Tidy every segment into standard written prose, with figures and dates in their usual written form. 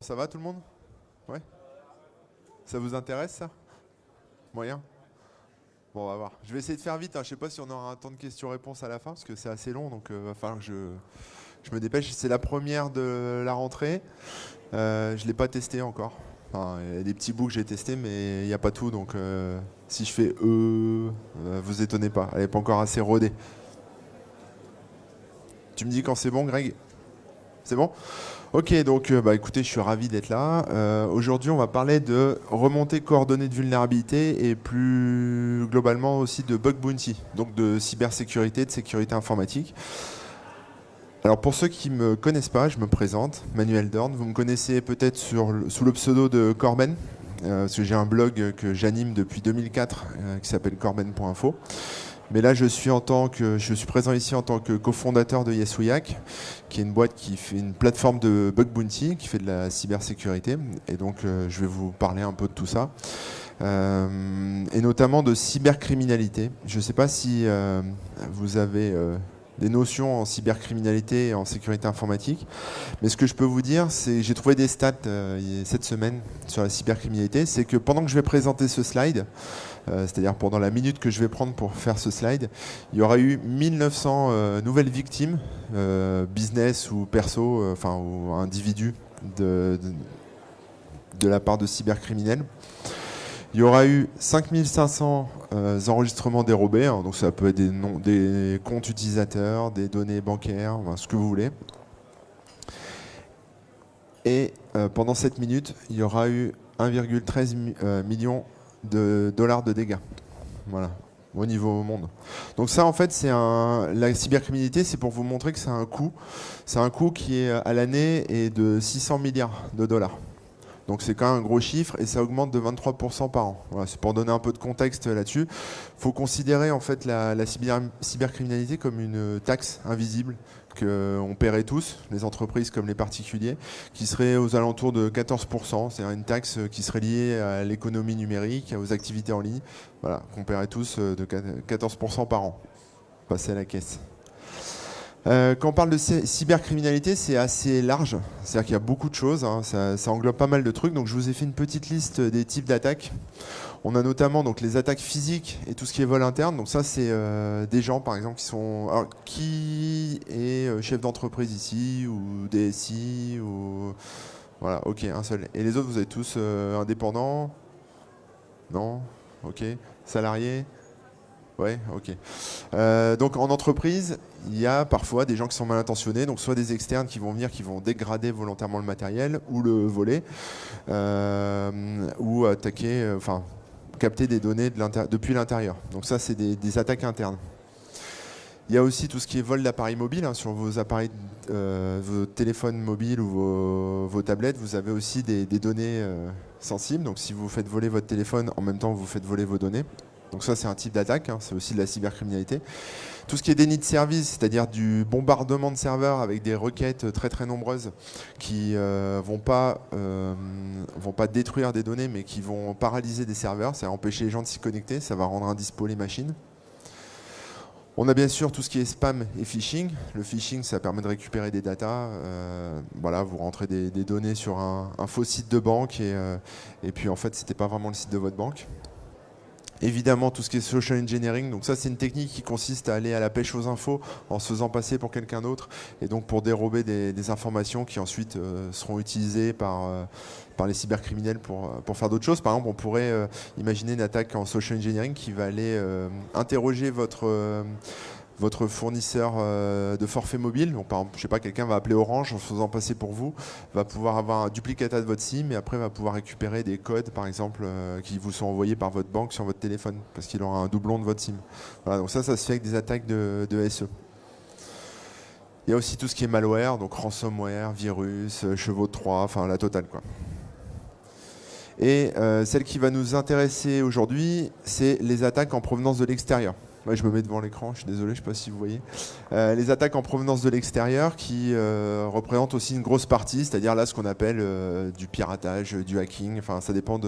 Ça va tout le monde? Ouais. Ça vous intéresse ça? Moyen? Bon, on va voir. Je vais essayer de faire vite, hein. Je sais pas si on aura un temps de questions-réponses à la fin parce que c'est assez long, donc va falloir que je me dépêche. C'est la première de la rentrée. Je l'ai pas testé encore. Enfin, il y a des petits bouts que j'ai testés, mais il n'y a pas tout, donc si je fais vous étonnez pas. Elle n'est pas encore assez rodée. Tu me dis quand c'est bon, Greg? C'est bon? Ok, donc bah, écoutez, je suis ravi d'être là. Aujourd'hui, on va parler de remontée coordonnée de vulnérabilité et plus globalement aussi de bug bounty, donc de cybersécurité, de sécurité informatique. Alors pour ceux qui ne me connaissent pas, je me présente, Manuel Dorn. Vous me connaissez peut-être sous le pseudo de Corben, parce que j'ai un blog que j'anime depuis 2004 qui s'appelle corben.info. Mais là, je suis présent ici en tant que cofondateur de YesWeHack, qui est une boîte qui fait une plateforme de bug bounty, qui fait de la cybersécurité. Et donc, je vais vous parler un peu de tout ça. Et notamment de cybercriminalité. Je ne sais pas si vous avez des notions en cybercriminalité et en sécurité informatique. Mais ce que je peux vous dire, c'est j'ai trouvé des stats cette semaine sur la cybercriminalité. C'est que pendant que je vais présenter ce slide, c'est-à-dire pendant la minute que je vais prendre pour faire ce slide, il y aura eu 1900 nouvelles victimes, business ou perso, enfin ou individus de la part de cybercriminels. Il y aura eu 5500 enregistrements dérobés, hein, donc ça peut être des comptes utilisateurs, des données bancaires, enfin, ce que vous voulez. Et pendant cette minute, il y aura eu 1,13 million de dollars de dégâts. Voilà, au niveau monde. Donc ça, en fait, la cybercriminalité, c'est pour vous montrer que c'est un coût. C'est un coût qui est à l'année est de 600 milliards de dollars. Donc c'est quand même un gros chiffre et ça augmente de 23% par an. Voilà, c'est pour donner un peu de contexte là-dessus. Il faut considérer en fait la cybercriminalité comme une taxe invisible qu'on paierait tous, les entreprises comme les particuliers, qui serait aux alentours de 14%. C'est une taxe qui serait liée à l'économie numérique, aux activités en ligne, voilà, qu'on paierait tous de 14% par an. Passer à la caisse. Quand on parle de cybercriminalité, c'est assez large. C'est-à-dire qu'il y a beaucoup de choses. Hein. Ça englobe pas mal de trucs. Donc je vous ai fait une petite liste des types d'attaques. On a notamment donc, les attaques physiques et tout ce qui est vol interne. Donc ça, c'est des gens, par exemple, qui sont... Alors, qui est chef d'entreprise ici, ou DSI, ou... Voilà, ok, un seul. Et les autres, vous êtes tous indépendants? Non? Ok. Salariés? Ouais, ok. Donc en entreprise, il y a parfois des gens qui sont mal intentionnés, donc soit des externes qui vont venir, qui vont dégrader volontairement le matériel ou le voler, ou attaquer, enfin capter des données depuis l'intérieur. Donc ça, c'est des attaques internes. Il y a aussi tout ce qui est vol d'appareils mobiles, hein, sur vos appareils, vos téléphones mobiles ou vos tablettes. Vous avez aussi des données sensibles. Donc si vous faites voler votre téléphone, en même temps vous faites voler vos données. Donc ça, c'est un type d'attaque, hein, c'est aussi de la cybercriminalité. Tout ce qui est déni de service, c'est-à-dire du bombardement de serveurs avec des requêtes très très nombreuses qui vont pas détruire des données, mais qui vont paralyser des serveurs, ça va empêcher les gens de s'y connecter, ça va rendre indispo les machines. On a bien sûr tout ce qui est spam et phishing. Le phishing, ça permet de récupérer des datas. Voilà, vous rentrez des données sur un faux site de banque et puis en fait, c'était pas vraiment le site de votre banque. Évidemment, tout ce qui est social engineering, donc ça c'est une technique qui consiste à aller à la pêche aux infos en se faisant passer pour quelqu'un d'autre et donc pour dérober des informations qui ensuite seront utilisées par les cybercriminels pour faire d'autres choses. Par exemple, on pourrait imaginer une attaque en social engineering qui va aller interroger votre fournisseur de forfait mobile. Donc, par exemple, je sais pas, quelqu'un va appeler Orange en se faisant passer pour vous, va pouvoir avoir un duplicata de votre SIM et après va pouvoir récupérer des codes, par exemple, qui vous sont envoyés par votre banque sur votre téléphone parce qu'il aura un doublon de votre SIM. Voilà, donc ça se fait avec des attaques de SE. Il y a aussi tout ce qui est malware, donc ransomware, virus, chevaux de Troie, enfin la totale, quoi. Et celle qui va nous intéresser aujourd'hui, c'est les attaques en provenance de l'extérieur. Moi, je me mets devant l'écran, je suis désolé, je ne sais pas si vous voyez. Les attaques en provenance de l'extérieur qui représentent aussi une grosse partie, c'est-à-dire là ce qu'on appelle du piratage, du hacking, enfin ça dépend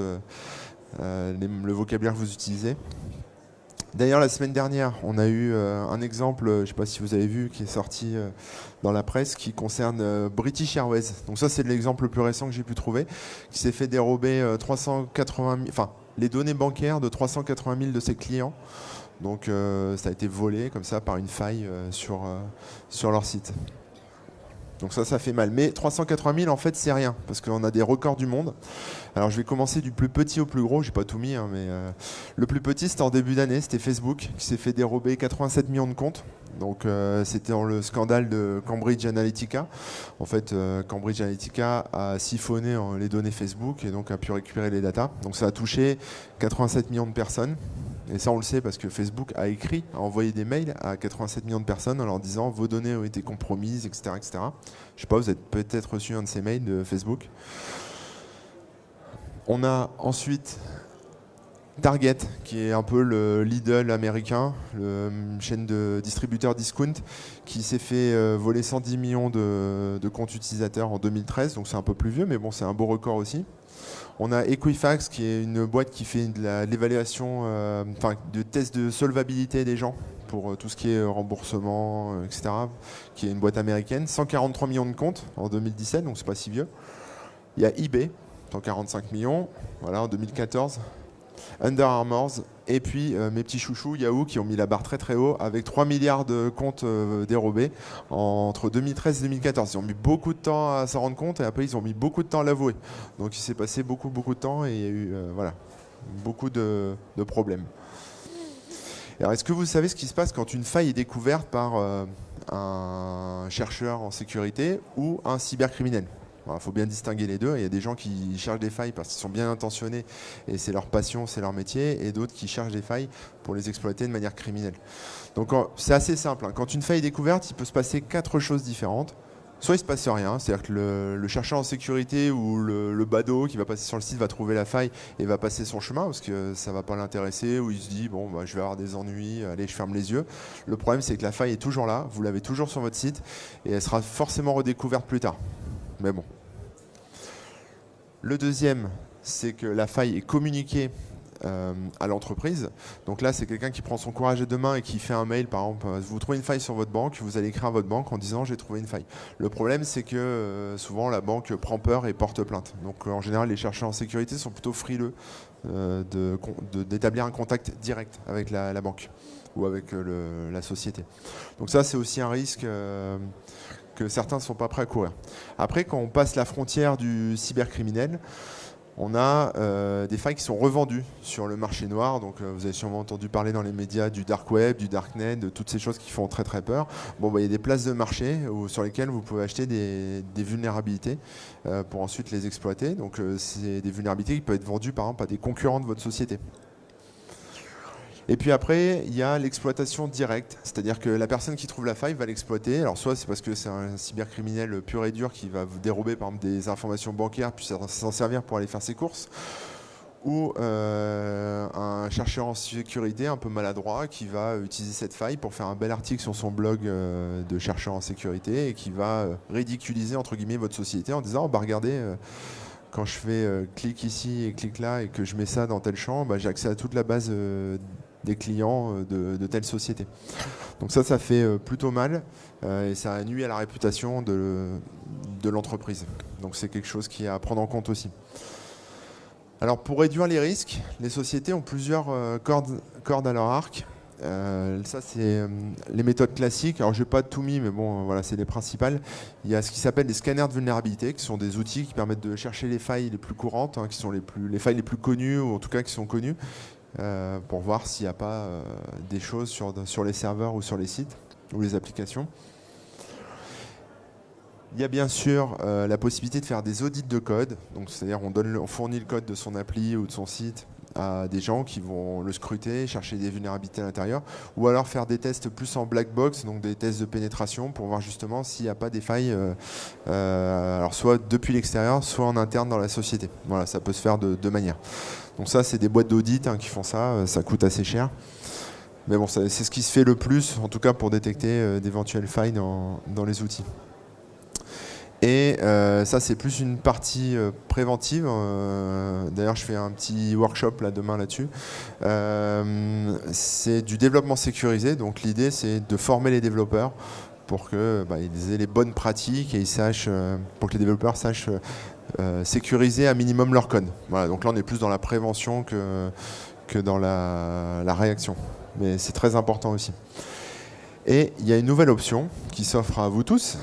le vocabulaire que vous utilisez. D'ailleurs, la semaine dernière, on a eu un exemple, je ne sais pas si vous avez vu, qui est sorti dans la presse, qui concerne British Airways. Donc ça, c'est l'exemple le plus récent que j'ai pu trouver, qui s'est fait dérober 380 000, enfin, les données bancaires de 380 000 de ses clients. Donc ça a été volé comme ça par une faille sur leur site. Donc ça fait mal. Mais 380 000, en fait, c'est rien, parce qu'on a des records du monde. Alors je vais commencer du plus petit au plus gros, j'ai pas tout mis, hein, mais le plus petit, c'était en début d'année, c'était Facebook, qui s'est fait dérober 87 millions de comptes. Donc c'était dans le scandale de Cambridge Analytica. En fait, Cambridge Analytica a siphonné les données Facebook et donc a pu récupérer les datas. Donc ça a touché 87 millions de personnes. Et ça, on le sait parce que Facebook a envoyé des mails à 87 millions de personnes en leur disant vos données ont été compromises, etc., etc. Je sais pas, vous avez peut-être reçu un de ces mails de Facebook. On a ensuite Target, qui est un peu le Lidl américain, chaîne de distributeurs discount, qui s'est fait voler 110 millions de comptes utilisateurs en 2013, donc c'est un peu plus vieux, mais bon, c'est un beau record aussi. On a Equifax, qui est une boîte qui fait de l'évaluation, de tests de solvabilité des gens pour tout ce qui est remboursement, etc., qui est une boîte américaine. 143 millions de comptes en 2017, donc c'est pas si vieux. Il y a eBay, 145 millions, voilà, en 2014. Under Armour, et puis mes petits chouchous Yahoo qui ont mis la barre très très haut avec 3 milliards de comptes dérobés entre 2013 et 2014. Ils ont mis beaucoup de temps à s'en rendre compte et après ils ont mis beaucoup de temps à l'avouer. Donc il s'est passé beaucoup de temps et il y a eu beaucoup de problèmes. Alors est-ce que vous savez ce qui se passe quand une faille est découverte par un chercheur en sécurité ou un cybercriminel ? Il faut bien distinguer les deux. Il y a des gens qui cherchent des failles parce qu'ils sont bien intentionnés et c'est leur passion, c'est leur métier, et d'autres qui cherchent des failles pour les exploiter de manière criminelle. Donc c'est assez simple. Quand une faille est découverte, il peut se passer 4 choses différentes. Soit il ne se passe rien, c'est-à-dire que le chercheur en sécurité ou le badaud qui va passer sur le site va trouver la faille et va passer son chemin parce que ça ne va pas l'intéresser, ou il se dit bon, je vais avoir des ennuis, allez, je ferme les yeux. Le problème, c'est que la faille est toujours là, vous l'avez toujours sur votre site et elle sera forcément redécouverte plus tard. Mais bon. Le deuxième, c'est que la faille est communiquée à l'entreprise. Donc là, c'est quelqu'un qui prend son courage à deux mains et qui fait un mail, par exemple, vous trouvez une faille sur votre banque, vous allez écrire à votre banque en disant j'ai trouvé une faille. Le problème, c'est que souvent la banque prend peur et porte plainte. Donc en général, les chercheurs en sécurité sont plutôt frileux d'établir un contact direct avec la banque ou avec la société. Donc ça, c'est aussi un risque que certains ne sont pas prêts à courir. Après, quand on passe la frontière du cybercriminel, on a des failles qui sont revendues sur le marché noir. Donc vous avez sûrement entendu parler dans les médias du dark web, du darknet, de toutes ces choses qui font très très peur. Il y a des places de marché sur lesquelles vous pouvez acheter des vulnérabilités pour ensuite les exploiter. Donc c'est des vulnérabilités qui peuvent être vendues par exemple à des concurrents de votre société. Et puis après, il y a l'exploitation directe, c'est-à-dire que la personne qui trouve la faille va l'exploiter. Alors soit c'est parce que c'est un cybercriminel pur et dur qui va vous dérober par exemple des informations bancaires puis s'en servir pour aller faire ses courses, ou un chercheur en sécurité un peu maladroit qui va utiliser cette faille pour faire un bel article sur son blog de chercheur en sécurité et qui va ridiculiser entre guillemets votre société en disant regardez, quand je fais clic ici et clic là et que je mets ça dans tel champ, j'ai accès à toute la base des clients de telle société. Donc ça fait plutôt mal et ça nuit à la réputation de l'entreprise. Donc c'est quelque chose qui est à prendre en compte aussi. Alors pour réduire les risques, les sociétés ont plusieurs cordes à leur arc. Ça c'est les méthodes classiques. Alors je n'ai pas tout mis, mais bon voilà, c'est les principales. Il y a ce qui s'appelle des scanners de vulnérabilité, qui sont des outils qui permettent de chercher les failles les plus courantes, qui sont les failles les plus connues, ou en tout cas qui sont connues, pour voir s'il n'y a pas des choses sur les serveurs ou sur les sites ou les applications. Il y a bien sûr la possibilité de faire des audits de code. Donc c'est-à-dire on fournit le code de son appli ou de son site à des gens qui vont le scruter, chercher des vulnérabilités à l'intérieur, ou alors faire des tests plus en black box, donc des tests de pénétration pour voir justement s'il n'y a pas des failles, alors soit depuis l'extérieur, soit en interne dans la société. Voilà, ça peut se faire de deux manières. Donc ça, c'est des boîtes d'audit qui font ça, ça coûte assez cher. Mais bon, c'est ce qui se fait le plus, en tout cas pour détecter d'éventuelles failles dans les outils. Et ça, c'est plus une partie préventive. D'ailleurs, je fais un petit workshop là, demain là-dessus. C'est du développement sécurisé. Donc l'idée, c'est de former les développeurs pour qu'ils aient les bonnes pratiques et ils sachent, pour que les développeurs sachent sécuriser à minimum leur code. Voilà, donc là, on est plus dans la prévention que dans la réaction. Mais c'est très important aussi. Et il y a une nouvelle option qui s'offre à vous tous,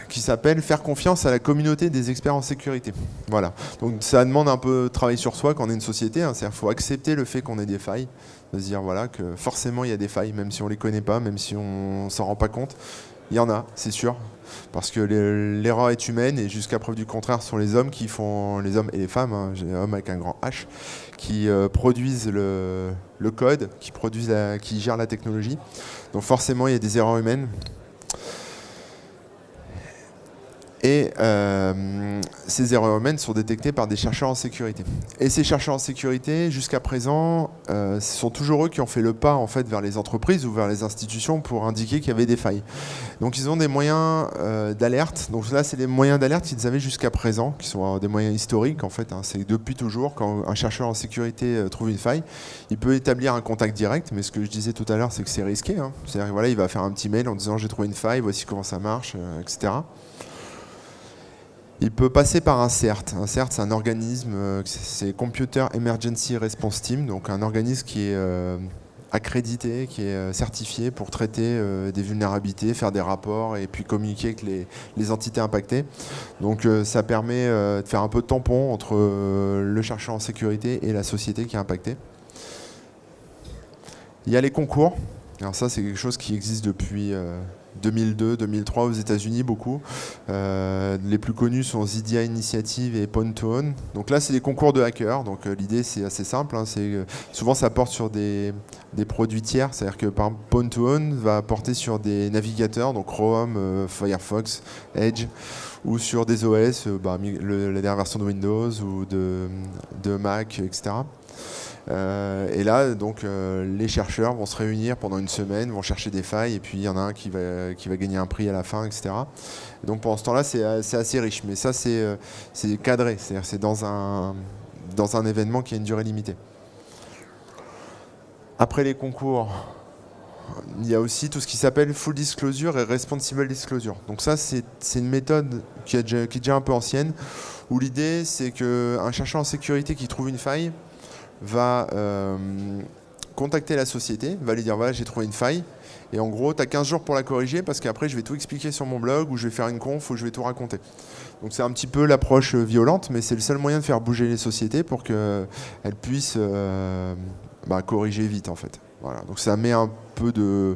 qui s'appelle faire confiance à la communauté des experts en sécurité. Voilà. Donc ça demande un peu de travail sur soi quand on est une société. Hein. C'est-à-dire qu'il faut accepter le fait qu'on ait des failles, de se dire voilà, que forcément il y a des failles, même si on ne les connaît pas, même si on ne s'en rend pas compte. Il y en a, c'est sûr. Parce que l'erreur est humaine et jusqu'à preuve du contraire, ce sont les hommes qui font, les hommes et les femmes, hein, hommes avec un grand H, qui produisent le code, qui gèrent la technologie. Donc forcément, il y a des erreurs humaines. Et ces erreurs humaines sont détectées par des chercheurs en sécurité. Et ces chercheurs en sécurité, jusqu'à présent, ce sont toujours eux qui ont fait le pas en fait, vers les entreprises ou vers les institutions pour indiquer qu'il y avait des failles. Donc ils ont des moyens d'alerte. Donc là, c'est les moyens d'alerte qu'ils avaient jusqu'à présent, qui sont des moyens historiques en fait. Hein. C'est depuis toujours, quand un chercheur en sécurité trouve une faille, il peut établir un contact direct. Mais ce que je disais tout à l'heure, c'est que c'est risqué. Hein. C'est-à-dire voilà, il va faire un petit mail en disant j'ai trouvé une faille, voici comment ça marche, etc. Il peut passer par un CERT. Un CERT, c'est un organisme, c'est Computer Emergency Response Team, donc un organisme qui est accrédité, qui est certifié pour traiter des vulnérabilités, faire des rapports et puis communiquer avec les entités impactées. Donc ça permet de faire un peu de tampon entre le chercheur en sécurité et la société qui est impactée. Il y a les concours. Alors ça, c'est quelque chose qui existe depuis 2002, 2003 aux États-Unis beaucoup. Les plus connus sont ZDI Initiative et Pwn2Own. Donc là, c'est des concours de hackers. Donc l'idée, c'est assez simple. Hein, souvent, ça porte sur des produits tiers. C'est-à-dire que par exemple, Pwn2Own va porter sur des navigateurs, donc Chrome, Firefox, Edge, ou sur des OS, la dernière version de Windows ou de Mac, etc. Et là, donc, les chercheurs vont se réunir pendant une semaine, vont chercher des failles, et puis il y en a un qui va gagner un prix à la fin, etc. Et donc pendant ce temps-là, c'est assez riche. Mais ça, c'est cadré, c'est-à-dire c'est dans un événement qui a une durée limitée. Après les concours, il y a aussi tout ce qui s'appelle Full Disclosure et Responsible Disclosure. Donc ça, c'est une méthode qui est déjà un peu ancienne, où l'idée, c'est qu'un chercheur en sécurité qui trouve une faille va contacter la société, va lui dire voilà, j'ai trouvé une faille, et en gros tu as 15 jours pour la corriger parce qu'après je vais tout expliquer sur mon blog ou je vais faire une conf ou je vais tout raconter. Donc c'est un petit peu l'approche violente, mais c'est le seul moyen de faire bouger les sociétés pour qu'elles puissent corriger vite en fait. Voilà. Donc ça met un peu de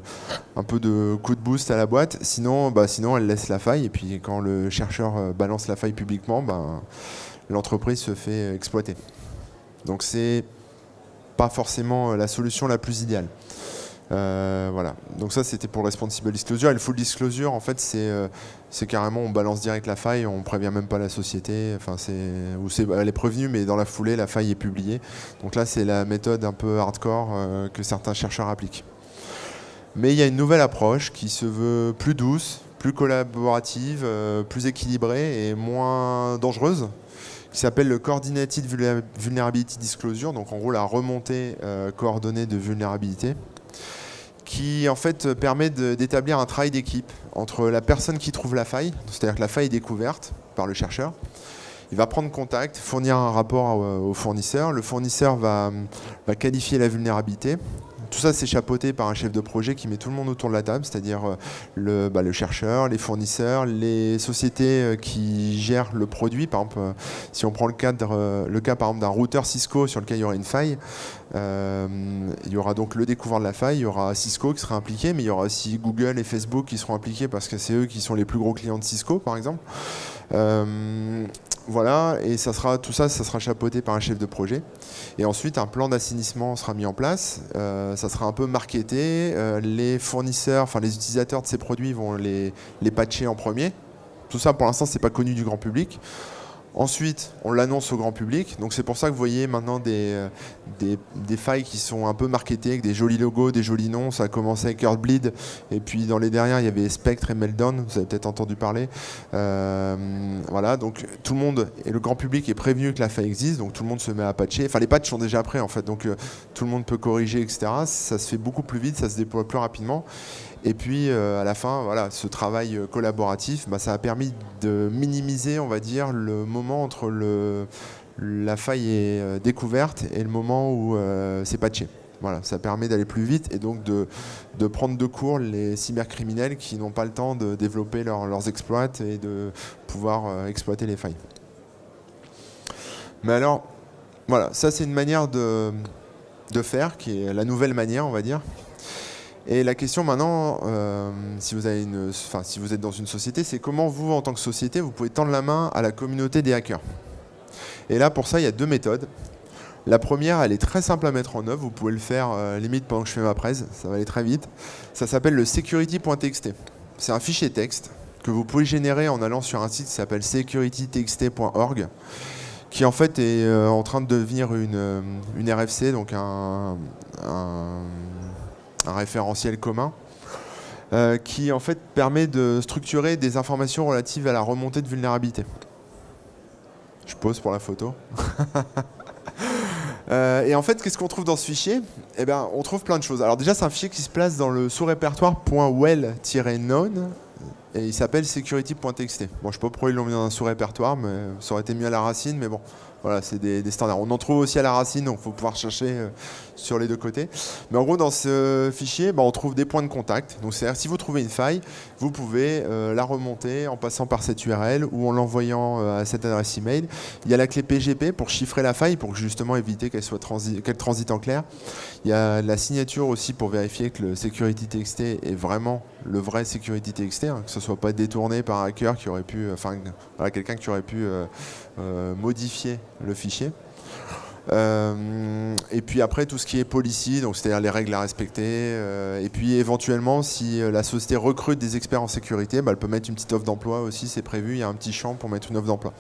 coup de boost à la boîte, sinon elle laisse la faille, et puis quand le chercheur balance la faille publiquement, l'entreprise se fait exploiter. Donc c'est pas forcément la solution la plus idéale. Voilà. Donc ça, c'était pour le Responsible Disclosure. Et le Full Disclosure, en fait, c'est carrément on balance direct la faille, on prévient même pas la société. Enfin, elle est prévenue, mais dans la foulée, la faille est publiée. Donc là, c'est la méthode un peu hardcore que certains chercheurs appliquent. Mais il y a une nouvelle approche qui se veut plus douce, plus collaborative, plus équilibrée et moins dangereuse, qui s'appelle le Coordinated Vulnerability Disclosure, donc en gros la remontée coordonnée de vulnérabilité, qui en fait permet d'établir un travail d'équipe entre la personne qui trouve la faille, c'est-à-dire que la faille est découverte par le chercheur, il va prendre contact, fournir un rapport au fournisseur, le fournisseur va qualifier la vulnérabilité. Tout ça, c'est chapeauté par un chef de projet qui met tout le monde autour de la table, c'est-à-dire le chercheur, les fournisseurs, les sociétés qui gèrent le produit. Par exemple, si on prend le cas par exemple d'un routeur Cisco sur lequel il y aurait une faille, il y aura donc le découvreur de la faille, il y aura Cisco qui sera impliqué, mais il y aura aussi Google et Facebook qui seront impliqués parce que c'est eux qui sont les plus gros clients de Cisco, par exemple. Voilà, et tout ça sera chapeauté par un chef de projet. Et ensuite, un plan d'assainissement sera mis en place. Ça sera un peu marketé. Les fournisseurs, enfin les utilisateurs de ces produits vont les patcher en premier. Tout ça, pour l'instant, c'est pas connu du grand public. Ensuite, on l'annonce au grand public. Donc c'est pour ça que vous voyez maintenant des failles qui sont un peu marketées avec des jolis logos, des jolis noms. Ça a commencé avec Heartbleed. Et puis dans les dernières, il y avait Spectre et Meltdown. Vous avez peut-être entendu parler. Voilà, donc tout le monde et le grand public est prévenu que la faille existe. Donc tout le monde se met à patcher. Enfin, les patchs sont déjà prêts en fait. Donc tout le monde peut corriger, etc. Ça se fait beaucoup plus vite, ça se déploie plus rapidement. Et puis à la fin, voilà, ce travail collaboratif, ça a permis de minimiser, on va dire, le moment entre la faille est découverte et le moment où c'est patché. Voilà, ça permet d'aller plus vite et donc de prendre de court les cybercriminels qui n'ont pas le temps de développer leurs exploits et de pouvoir exploiter les failles. Mais alors, voilà, ça c'est une manière de faire, qui est la nouvelle manière, on va dire. Et la question maintenant, si vous êtes dans une société, c'est comment vous, en tant que société, vous pouvez tendre la main à la communauté des hackers. Et là, pour ça, il y a 2 méthodes. La première, elle est très simple à mettre en œuvre. Vous pouvez le faire limite pendant que je fais ma presse. Ça va aller très vite. Ça s'appelle le security.txt. C'est un fichier texte que vous pouvez générer en allant sur un site qui s'appelle securitytxt.org, qui en fait est en train de devenir une RFC, donc un référentiel commun, qui en fait permet de structurer des informations relatives à la remontée de vulnérabilité. Je pose pour la photo. Et en fait, qu'est-ce qu'on trouve dans ce fichier ? Eh bien, on trouve plein de choses. Alors déjà, c'est un fichier qui se place dans le sous-répertoire .well-known et il s'appelle security.txt. Bon, je ne sais pas pourquoi ils l'ont mis dans un sous-répertoire, mais ça aurait été mieux à la racine, mais bon. Voilà, c'est des standards. On en trouve aussi à la racine, donc il faut pouvoir chercher sur les 2 côtés. Mais en gros, dans ce fichier, on trouve des points de contact. Donc, c'est-à-dire, si vous trouvez une faille, vous pouvez la remonter en passant par cette URL ou en l'envoyant à cette adresse email. Il y a la clé PGP pour chiffrer la faille, pour justement éviter qu'elle transite en clair. Il y a la signature aussi pour vérifier que le security.txt est vraiment le vrai security.txt, que ce ne soit pas détourné par un hacker qui aurait pu, quelqu'un qui aurait pu modifier le fichier. Et puis après tout ce qui est policy, donc c'est-à-dire les règles à respecter, et puis éventuellement si la société recrute des experts en sécurité, elle peut mettre une petite offre d'emploi aussi, c'est prévu, il y a un petit champ pour mettre une offre d'emploi.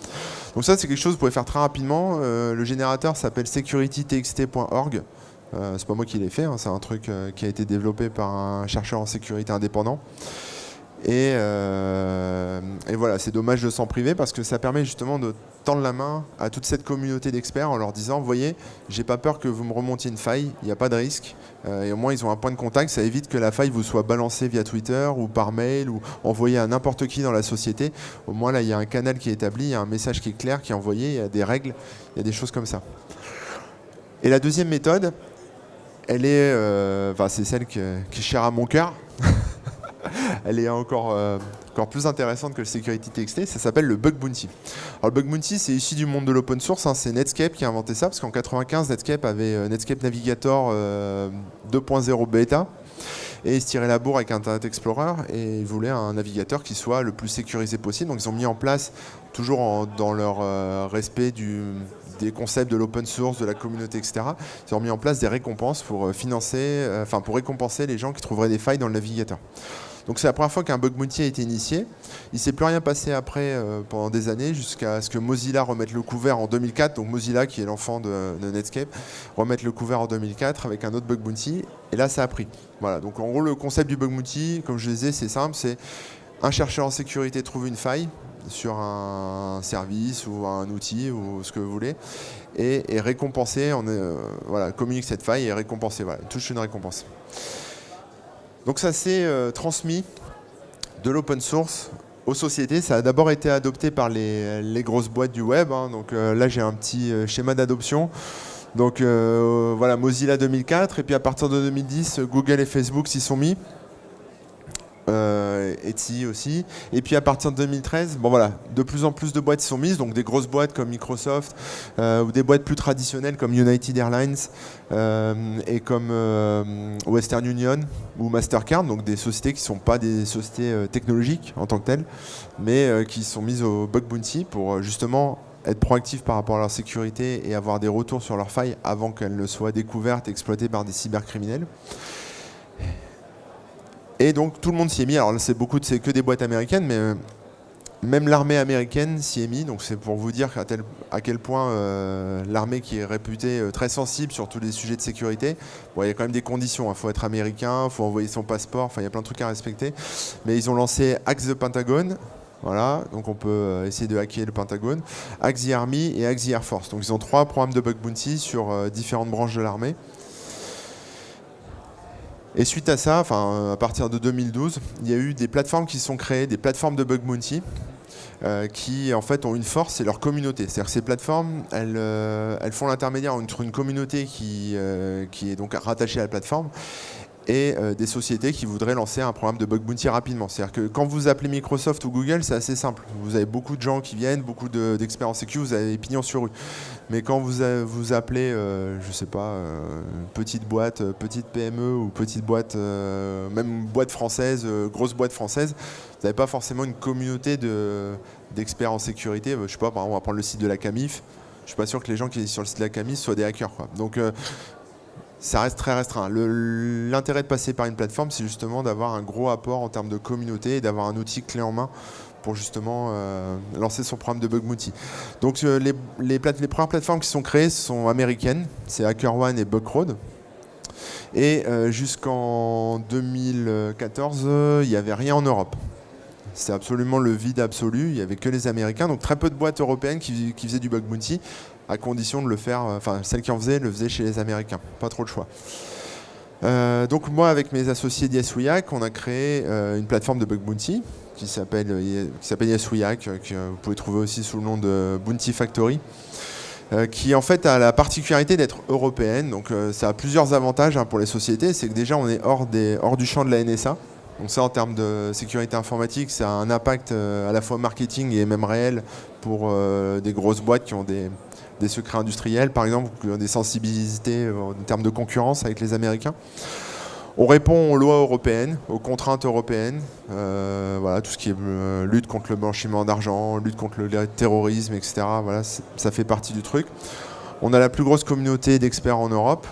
Donc ça c'est quelque chose que vous pouvez faire très rapidement. Le générateur s'appelle securitytxt.org. C'est pas moi qui l'ai fait, c'est un truc qui a été développé par un chercheur en sécurité indépendant. Et voilà, c'est dommage de s'en priver parce que ça permet justement de tendre la main à toute cette communauté d'experts en leur disant, vous voyez, j'ai pas peur que vous me remontiez une faille, il n'y a pas de risque. Et au moins, ils ont un point de contact, ça évite que la faille vous soit balancée via Twitter ou par mail ou envoyée à n'importe qui dans la société. Au moins, là, il y a un canal qui est établi, il y a un message qui est clair, qui est envoyé, il y a des règles, il y a des choses comme ça. Et la deuxième méthode, elle est, c'est celle qui est chère à mon cœur. Elle est encore plus intéressante que le security.txt, ça s'appelle le bug bounty. Alors le bug bounty, c'est issu du monde de l'open source, c'est Netscape qui a inventé ça, parce qu'en 95, Netscape avait Netscape Navigator 2.0 bêta, et ils se tiraient la bourre avec Internet Explorer, et ils voulaient un navigateur qui soit le plus sécurisé possible. Donc ils ont mis en place, toujours dans leur respect des concepts de l'open source, de la communauté, etc. Ils ont mis en place des récompenses pour pour récompenser les gens qui trouveraient des failles dans le navigateur. Donc c'est la première fois qu'un bug bounty a été initié. Il ne s'est plus rien passé après pendant des années, jusqu'à ce que Mozilla remette le couvert en 2004. Donc Mozilla, qui est l'enfant de Netscape, remette le couvert en 2004 avec un autre bug bounty. Et là, ça a pris. Voilà. Donc en gros, le concept du bug bounty, comme je le disais, c'est simple. C'est un chercheur en sécurité trouve une faille sur un service ou un outil ou ce que vous voulez et récompenser, communique cette faille et récompenser. Voilà, touche une récompense. Donc ça s'est transmis de l'open source aux sociétés. Ça a d'abord été adopté par les grosses boîtes du web. Donc là, j'ai un petit schéma d'adoption. Donc Mozilla 2004. Et puis à partir de 2010, Google et Facebook s'y sont mis. Etsy aussi. Et puis à partir de 2013, de plus en plus de boîtes s'y sont mises, donc des grosses boîtes comme Microsoft ou des boîtes plus traditionnelles comme United Airlines et comme Western Union ou Mastercard, donc des sociétés qui ne sont pas des sociétés technologiques en tant que telles, mais qui sont mises au bug bounty pour justement être proactifs par rapport à leur sécurité et avoir des retours sur leurs failles avant qu'elles ne soient découvertes et exploitées par des cybercriminels. Et donc tout le monde s'y est mis. Alors là, c'est que des boîtes américaines, mais Même l'armée américaine s'y est mise, donc c'est pour vous dire à quel point l'armée qui est réputée très sensible sur tous les sujets de sécurité, bon, il y a quand même des conditions, il faut être américain, il faut envoyer son passeport, enfin il y a plein de trucs à respecter. Mais ils ont lancé Axe the Pentagon, voilà, donc on peut essayer de hacker le Pentagone, Axe the Army et Axe the Air Force. Donc ils ont 3 programmes de bug bounty sur différentes branches de l'armée. Et suite à ça, à partir de 2012, il y a eu des plateformes qui se sont créées, des plateformes de bug bounty, qui en fait ont une force, c'est leur communauté. C'est-à-dire que ces plateformes, elles font l'intermédiaire entre une communauté qui est donc rattachée à la plateforme et des sociétés qui voudraient lancer un programme de bug bounty rapidement. C'est-à-dire que quand vous appelez Microsoft ou Google, c'est assez simple. Vous avez beaucoup de gens qui viennent, beaucoup d'experts en sécu, vous avez des pignons sur rue. Mais quand vous appelez, je sais pas, petite boîte, petite PME ou petite boîte, même boîte française, grosse boîte française, vous n'avez pas forcément une communauté d'experts en sécurité. Je sais pas, par exemple, on va prendre le site de la Camif. Je suis pas sûr que les gens qui sont sur le site de la Camif soient des hackers, quoi. Donc ça reste très restreint. L'intérêt de passer par une plateforme, c'est justement d'avoir un gros apport en termes de communauté et d'avoir un outil clé en main pour justement lancer son programme de bug bounty. Donc les premières plateformes qui sont créées sont américaines, c'est HackerOne et Bugcrowd. Et jusqu'en 2014, il n'y avait rien en Europe. C'est absolument le vide absolu, il n'y avait que les Américains, donc très peu de boîtes européennes qui faisaient du bug bounty, à condition de le faire, celles qui en faisaient, le faisaient chez les Américains, pas trop de choix. Donc moi, avec mes associés d'YesWeHack, on a créé une plateforme de bug bounty qui s'appelle YesWeHack, que vous pouvez trouver aussi sous le nom de Bounty Factory, qui en fait a la particularité d'être européenne. Donc ça a plusieurs avantages pour les sociétés, c'est que déjà on est hors du champ de la NSA. Donc ça, en termes de sécurité informatique, ça a un impact à la fois marketing et même réel pour des grosses boîtes qui ont des secrets industriels, par exemple, qui ont des sensibilités en termes de concurrence avec les Américains. On répond aux lois européennes, aux contraintes européennes, voilà, tout ce qui est lutte contre le blanchiment d'argent, lutte contre le terrorisme, etc. Voilà, ça fait partie du truc. On a la plus grosse communauté d'experts en Europe.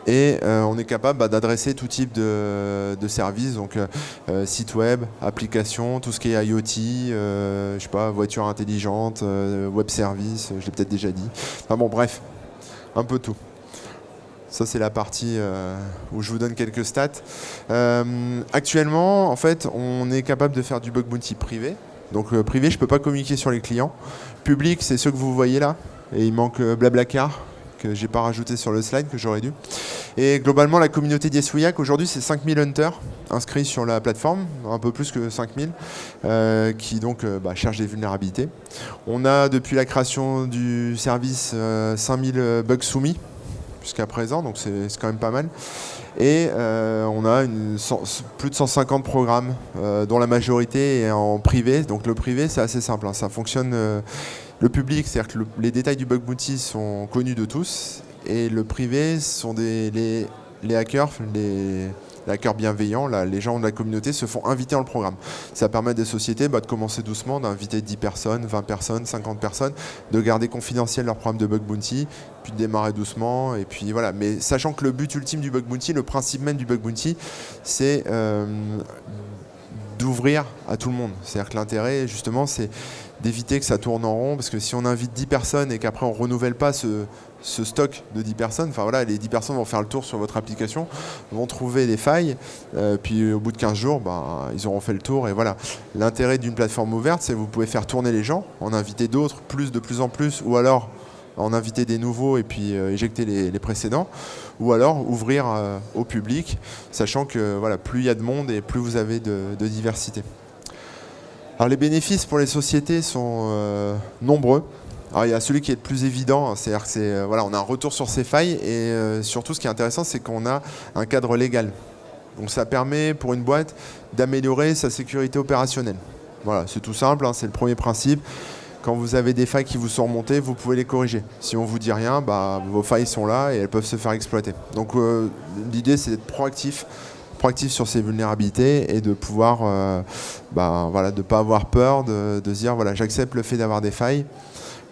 Et on est capable d'adresser tout type de services, donc site web, applications, tout ce qui est IoT, je sais pas, voiture intelligente, web service, je l'ai peut-être déjà dit. Enfin bon, bref, un peu tout. Ça, c'est la partie où je vous donne quelques stats. Actuellement, en fait, on est capable de faire du bug bounty privé. Donc privé, je ne peux pas communiquer sur les clients. Public, c'est ceux que vous voyez là. Et il manque Blablacar, que j'ai pas rajouté sur le slide, que j'aurais dû. Et globalement, la communauté d'YesWeHack, aujourd'hui, c'est 5000 hunters inscrits sur la plateforme, un peu plus que 5000, qui donc cherchent des vulnérabilités. On a, depuis la création du service, 5000 bugs soumis jusqu'à présent, donc c'est quand même pas mal. Et on a plus de 150 programmes, dont la majorité est en privé. Donc le privé, c'est assez simple, hein, ça fonctionne... Le public, c'est-à-dire que les détails du bug bounty sont connus de tous, et le privé sont les hackers, les hackers bienveillants, les gens de la communauté se font inviter dans le programme. Ça permet à des sociétés de commencer doucement, d'inviter 10 personnes, 20 personnes, 50 personnes, de garder confidentiel leur programme de bug bounty, puis de démarrer doucement, et puis voilà. Mais sachant que le but ultime du bug bounty, le principe même du bug bounty, c'est d'ouvrir à tout le monde. C'est-à-dire que l'intérêt, justement, c'est d'éviter que ça tourne en rond, parce que si on invite 10 personnes et qu'après on ne renouvelle pas ce stock de 10 personnes, enfin voilà, les 10 personnes vont faire le tour sur votre application, vont trouver des failles, puis au bout de 15 jours, ils auront fait le tour, et voilà. L'intérêt d'une plateforme ouverte, c'est que vous pouvez faire tourner les gens, en inviter d'autres, de plus en plus, ou alors en inviter des nouveaux et puis éjecter les précédents, ou alors ouvrir au public, sachant que voilà, plus il y a de monde et plus vous avez de diversité. Alors les bénéfices pour les sociétés sont nombreux. Alors il y a celui qui est le plus évident, c'est-à-dire que voilà, on a un retour sur ses failles, et surtout ce qui est intéressant, c'est qu'on a un cadre légal. Donc ça permet pour une boîte d'améliorer sa sécurité opérationnelle. Voilà, c'est tout simple, hein, c'est le premier principe. Quand vous avez des failles qui vous sont remontées, vous pouvez les corriger. Si on ne vous dit rien, vos failles sont là et elles peuvent se faire exploiter. Donc l'idée, c'est d'être proactif sur ces vulnérabilités et de pouvoir de pas avoir peur, de se dire voilà, j'accepte le fait d'avoir des failles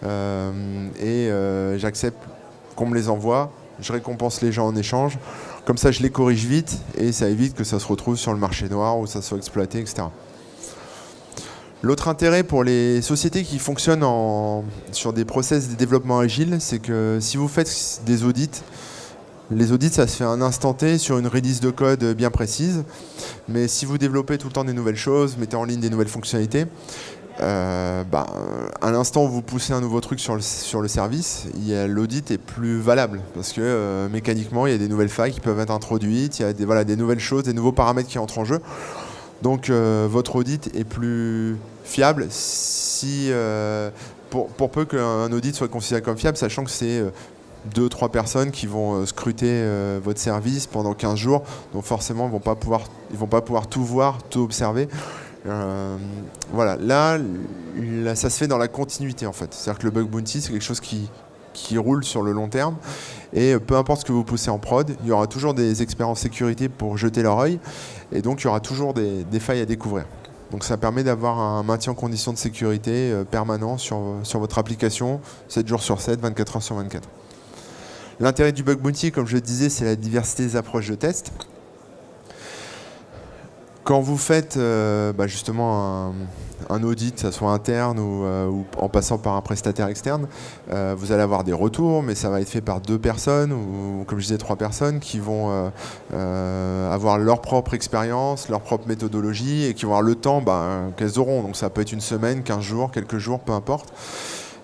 et j'accepte qu'on me les envoie, je récompense les gens en échange, comme ça je les corrige vite et ça évite que ça se retrouve sur le marché noir ou ça soit exploité, etc. L'autre intérêt pour les sociétés qui fonctionnent sur des process de développement agile, c'est que si vous faites des audits, les audits, ça se fait à un instant T sur une release de code bien précise. Mais si vous développez tout le temps des nouvelles choses, mettez en ligne des nouvelles fonctionnalités, à l'instant où vous poussez un nouveau truc sur le service, l'audit est plus valable parce que mécaniquement, il y a des nouvelles failles qui peuvent être introduites, il y a des nouvelles choses, des nouveaux paramètres qui entrent en jeu. Donc votre audit est plus fiable si, pour peu qu'un audit soit considéré comme fiable, sachant que c'est 2-3 personnes qui vont scruter votre service pendant 15 jours. Donc forcément, ils ne vont pas pouvoir tout voir, tout observer. Voilà, là, ça se fait dans la continuité en fait. C'est-à-dire que le bug bounty, c'est quelque chose qui roule sur le long terme. Et peu importe ce que vous poussez en prod, il y aura toujours des experts en sécurité pour jeter leur œil. Et donc, il y aura toujours des failles à découvrir. Donc, ça permet d'avoir un maintien en conditions de sécurité permanent sur votre application, 7 jours sur 7, 24 heures sur 24. L'intérêt du bug bounty, comme je le disais, c'est la diversité des approches de test. Quand vous faites justement un audit, que ce soit interne ou en passant par un prestataire externe, vous allez avoir des retours, mais ça va être fait par 2 personnes ou, comme je disais, 3 personnes qui vont avoir leur propre expérience, leur propre méthodologie et qui vont avoir le temps qu'elles auront. Donc ça peut être une semaine, 15 jours, quelques jours, peu importe.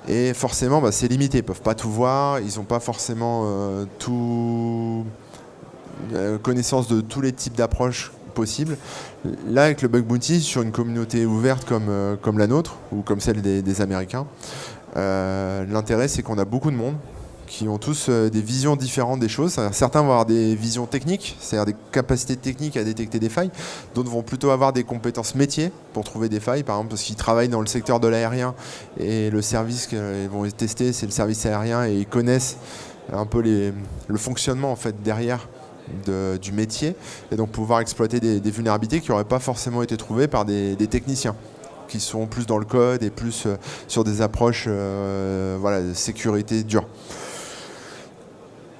Et forcément, c'est limité. Ils ne peuvent pas tout voir, ils n'ont pas forcément connaissance de tous les types d'approches possible. Là, avec le bug bounty, sur une communauté ouverte comme la nôtre, ou comme celle des Américains, l'intérêt, c'est qu'on a beaucoup de monde qui ont tous des visions différentes des choses. Certains vont avoir des visions techniques, c'est-à-dire des capacités techniques à détecter des failles. D'autres vont plutôt avoir des compétences métiers pour trouver des failles, par exemple parce qu'ils travaillent dans le secteur de l'aérien et le service qu'ils vont tester, c'est le service aérien et ils connaissent un peu le fonctionnement en fait derrière du métier, et donc pouvoir exploiter des vulnérabilités qui n'auraient pas forcément été trouvées par des techniciens qui sont plus dans le code et plus sur des approches de sécurité dure.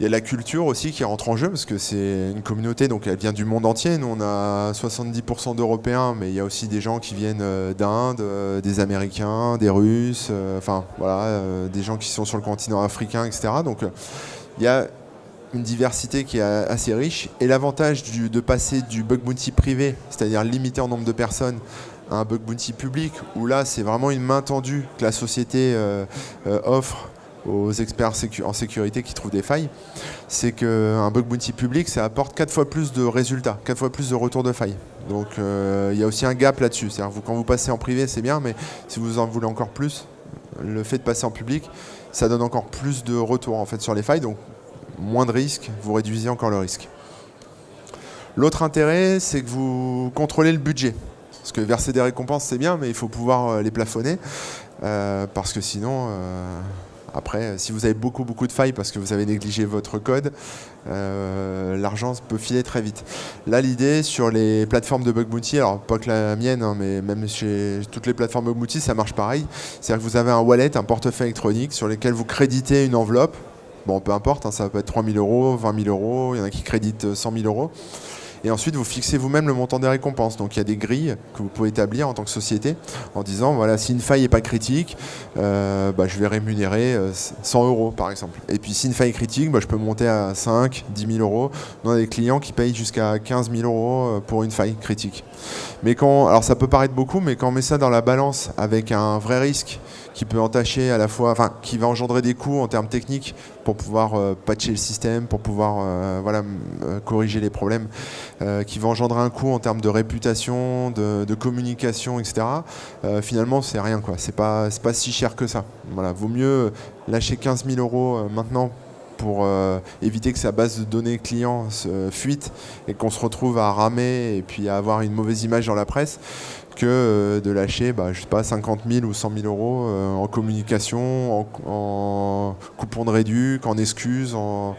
Il y a la culture aussi qui rentre en jeu parce que c'est une communauté, donc elle vient du monde entier. Nous on a 70% d'Européens, mais il y a aussi des gens qui viennent d'Inde, des Américains, des Russes, des gens qui sont sur le continent africain, etc. Donc il y a une diversité qui est assez riche, et l'avantage de passer du bug bounty privé, c'est-à-dire limité en nombre de personnes, à un bug bounty public, où là c'est vraiment une main tendue que la société offre aux experts en sécurité qui trouvent des failles, c'est qu'un bug bounty public, ça apporte 4 fois plus de résultats, 4 fois plus de retours de failles. Donc il y a aussi un gap là-dessus. C'est-à-dire quand vous passez en privé, c'est bien, mais si vous en voulez encore plus, le fait de passer en public, ça donne encore plus de retours en fait sur les failles. Donc moins de risques, vous réduisez encore le risque. L'autre intérêt, c'est que vous contrôlez le budget. Parce que verser des récompenses, c'est bien, mais il faut pouvoir les plafonner. Parce que sinon, après, si vous avez beaucoup de failles parce que vous avez négligé votre code, l'argent peut filer très vite. Là, l'idée sur les plateformes de bug bounty, alors pas que la mienne, mais même chez toutes les plateformes bug bounty, ça marche pareil. C'est-à-dire que vous avez un wallet, un portefeuille électronique sur lequel vous créditez une enveloppe. Bon, peu importe, ça peut être 3 000 euros, 20 000 euros, il y en a qui créditent 100 000 euros. Et ensuite, vous fixez vous-même le montant des récompenses. Donc, il y a des grilles que vous pouvez établir en tant que société en disant, voilà, si une faille n'est pas critique, je vais rémunérer 100 euros, par exemple. Et puis, si une faille est critique, je peux monter à 5, 10 000 euros. On a des clients qui payent jusqu'à 15 000 euros pour une faille critique. Mais alors ça peut paraître beaucoup, mais quand on met ça dans la balance avec un vrai risque qui peut entacher à la fois, qui va engendrer des coûts en termes techniques pour pouvoir patcher le système, pour pouvoir corriger les problèmes, qui va engendrer un coût en termes de réputation, de communication, etc. Finalement, c'est rien, quoi. C'est pas si cher que ça. Voilà, vaut mieux lâcher 15 000 euros maintenant pour éviter que sa base de données client fuite et qu'on se retrouve à ramer et puis à avoir une mauvaise image dans la presse, que de lâcher, 50 000 ou 100 000 euros en communication, en coupons de réduc, en excuses, en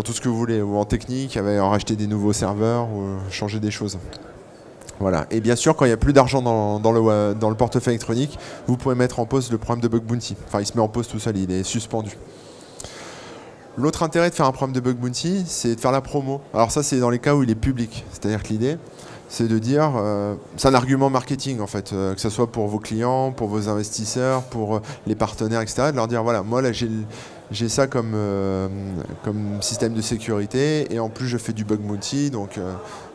tout ce que vous voulez, ou en technique, en racheter des nouveaux serveurs ou changer des choses. Voilà. Et bien sûr, quand il n'y a plus d'argent dans le portefeuille électronique, vous pouvez mettre en pause le programme de bug bounty. Enfin, il se met en pause tout seul, il est suspendu. L'autre intérêt de faire un programme de bug bounty, c'est de faire la promo. Alors ça, c'est dans les cas où il est public. C'est-à-dire que l'idée, c'est de dire, c'est un argument marketing en fait, que ce soit pour vos clients, pour vos investisseurs, pour les partenaires, etc. De leur dire, voilà, moi là j'ai ça comme système de sécurité et en plus je fais du bug bounty, donc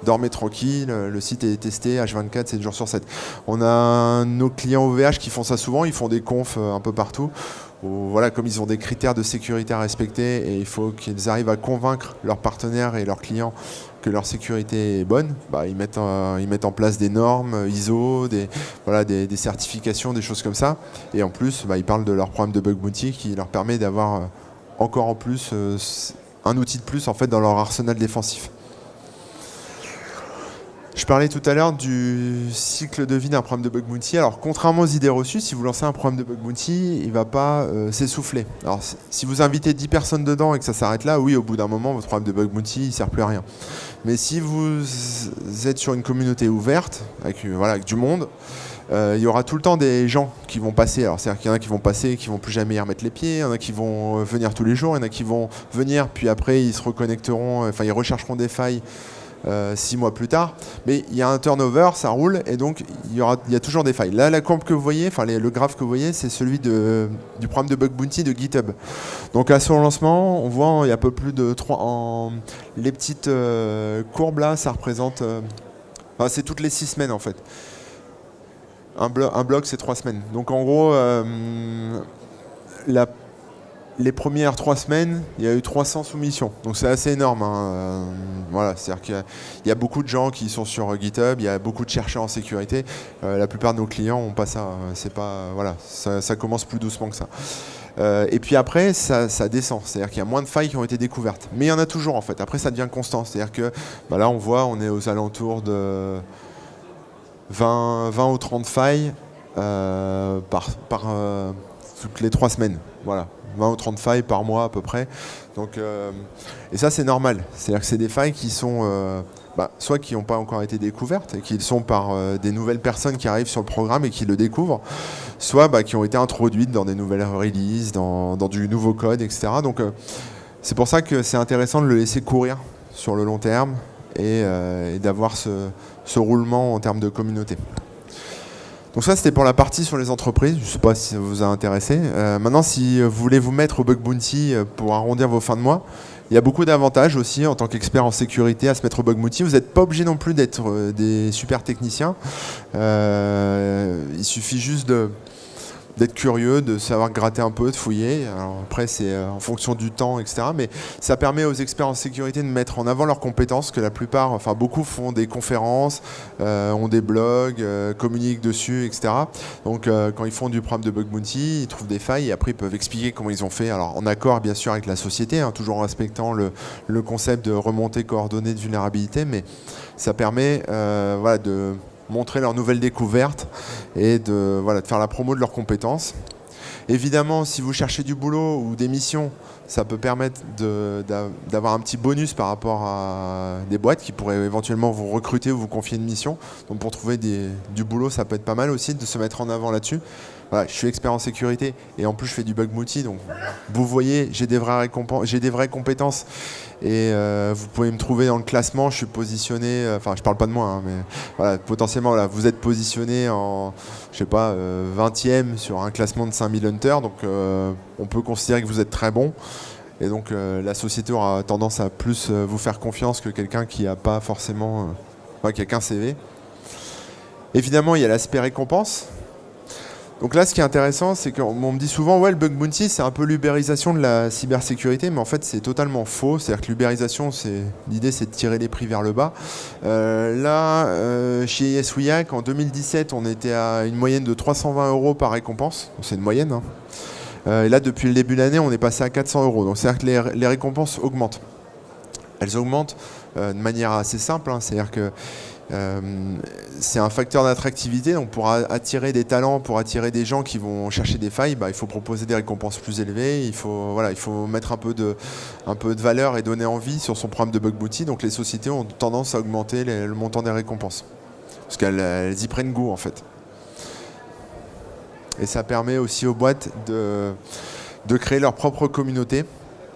dormez tranquille, le site est testé H24, 7 jours sur 7. On a nos clients OVH qui font ça souvent, ils font des confs un peu partout. Où, voilà, comme ils ont des critères de sécurité à respecter et il faut qu'ils arrivent à convaincre leurs partenaires et leurs clients que leur sécurité est bonne, bah, ils mettent en place des normes ISO, des certifications, des choses comme ça. Et en plus, bah, ils parlent de leur programme de bug bounty qui leur permet d'avoir encore en plus un outil de plus en fait, dans leur arsenal défensif. Je parlais tout à l'heure du cycle de vie d'un programme de bug bounty. Alors, contrairement aux idées reçues, si vous lancez un programme de bug bounty, il ne va pas s'essouffler. Alors, si vous invitez 10 personnes dedans et que ça s'arrête là, oui, au bout d'un moment, votre programme de bug bounty, il ne sert plus à rien. Mais si vous êtes sur une communauté ouverte, avec du monde, il y aura tout le temps des gens qui vont passer. Alors, c'est-à-dire qu'il y en a qui vont passer et qui ne vont plus jamais y remettre les pieds. Il y en a qui vont venir tous les jours. Il y en a qui vont venir, puis après, ils se reconnecteront, ils rechercheront des failles 6 mois plus tard, mais il y a un turnover, ça roule, et donc il y a toujours des failles. Là, la courbe que vous voyez, le graphe que vous voyez, c'est celui du programme de bug bounty de GitHub. Donc à son lancement, on voit il y a un peu plus de 3 les petites courbes là, ça représente c'est toutes les 6 semaines en fait. Un bloc c'est 3 semaines. Donc en gros les premières 3 semaines, il y a eu 300 soumissions. Donc c'est assez énorme. C'est-à-dire qu'il y a beaucoup de gens qui sont sur GitHub, il y a beaucoup de chercheurs en sécurité. La plupart de nos clients n'ont pas ça. Ça commence plus doucement que ça. Et puis après, ça descend. C'est-à-dire qu'il y a moins de failles qui ont été découvertes. Mais il y en a toujours en fait. Après, ça devient constant. C'est-à-dire que là, on est aux alentours de 20 ou 30 failles toutes les 3 semaines. Voilà. 20 ou 30 failles par mois à peu près. Donc, et ça c'est normal. C'est-à-dire que c'est des failles qui sont soit qui n'ont pas encore été découvertes et qui sont par des nouvelles personnes qui arrivent sur le programme et qui le découvrent, soit qui ont été introduites dans des nouvelles releases, dans du nouveau code, etc. Donc c'est pour ça que c'est intéressant de le laisser courir sur le long terme et d'avoir ce roulement en termes de communauté. Donc ça, c'était pour la partie sur les entreprises. Je ne sais pas si ça vous a intéressé. Maintenant, si vous voulez vous mettre au bug bounty pour arrondir vos fins de mois, il y a beaucoup d'avantages aussi en tant qu'expert en sécurité à se mettre au bug bounty. Vous n'êtes pas obligé non plus d'être des super techniciens. Il suffit juste d'être curieux, de savoir gratter un peu, de fouiller. Alors après, c'est en fonction du temps, etc. Mais ça permet aux experts en sécurité de mettre en avant leurs compétences, que la plupart, beaucoup font des conférences, ont des blogs, communiquent dessus, etc. Donc quand ils font du programme de bug bounty, ils trouvent des failles et après ils peuvent expliquer comment ils ont fait. Alors en accord bien sûr avec la société, toujours en respectant le concept de remontée coordonnée de vulnérabilité, mais ça permet de montrer leurs nouvelles découvertes et de faire la promo de leurs compétences. Évidemment, si vous cherchez du boulot ou des missions, ça peut permettre d'avoir un petit bonus par rapport à des boîtes qui pourraient éventuellement vous recruter ou vous confier une mission. Donc pour trouver du boulot, ça peut être pas mal aussi de se mettre en avant là-dessus. Voilà, je suis expert en sécurité et en plus je fais du bug bounty, donc vous voyez, j'ai des vraies compétences et vous pouvez me trouver dans le classement. Je suis positionné, je parle pas de moi, mais potentiellement vous êtes positionné en 20e sur un classement de 5000 hunters, donc on peut considérer que vous êtes très bon. Et donc la société aura tendance à plus vous faire confiance que quelqu'un qui n'a pas forcément qui a qu'un CV. Évidemment, il y a l'aspect récompense. Donc là, ce qui est intéressant, c'est qu'on me dit souvent, le bug bounty, c'est un peu l'ubérisation de la cybersécurité, mais en fait, c'est totalement faux. C'est-à-dire que l'ubérisation, l'idée, c'est de tirer les prix vers le bas. Chez YesWeHack, en 2017, on était à une moyenne de 320 € par récompense. C'est une moyenne. Et là, depuis le début de l'année, on est passé à 400 €. Donc, c'est-à-dire que les récompenses augmentent. Elles augmentent de manière assez simple. C'est-à-dire que c'est un facteur d'attractivité, donc pour attirer des talents, pour attirer des gens qui vont chercher des failles, il faut proposer des récompenses plus élevées, il faut mettre un peu de valeur et donner envie sur son programme de bug bounty. Donc les sociétés ont tendance à augmenter le montant des récompenses parce qu'elles y prennent goût en fait. Et ça permet aussi aux boîtes de créer leur propre communauté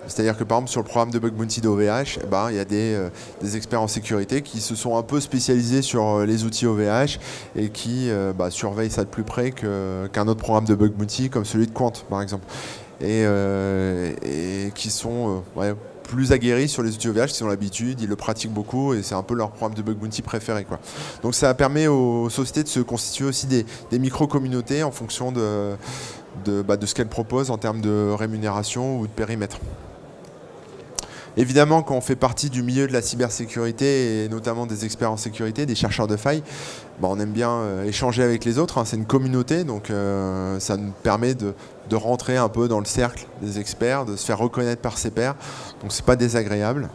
C'est-à-dire que par exemple sur le programme de Bug Bounty d'OVH, il y a des experts en sécurité qui se sont un peu spécialisés sur les outils OVH et qui surveillent ça de plus près qu'un autre programme de Bug Bounty comme celui de Quant par exemple. Et qui sont plus aguerris sur les outils OVH, ils ont l'habitude, ils le pratiquent beaucoup et c'est un peu leur programme de Bug Bounty préféré, quoi. Donc ça permet aux sociétés de se constituer aussi des micro-communautés en fonction de ce qu'elles proposent en termes de rémunération ou de périmètre. Évidemment, quand on fait partie du milieu de la cybersécurité et notamment des experts en sécurité, des chercheurs de failles, on aime bien échanger avec les autres, hein. C'est une communauté, donc ça nous permet de rentrer un peu dans le cercle des experts, de se faire reconnaître par ses pairs, donc c'est pas désagréable.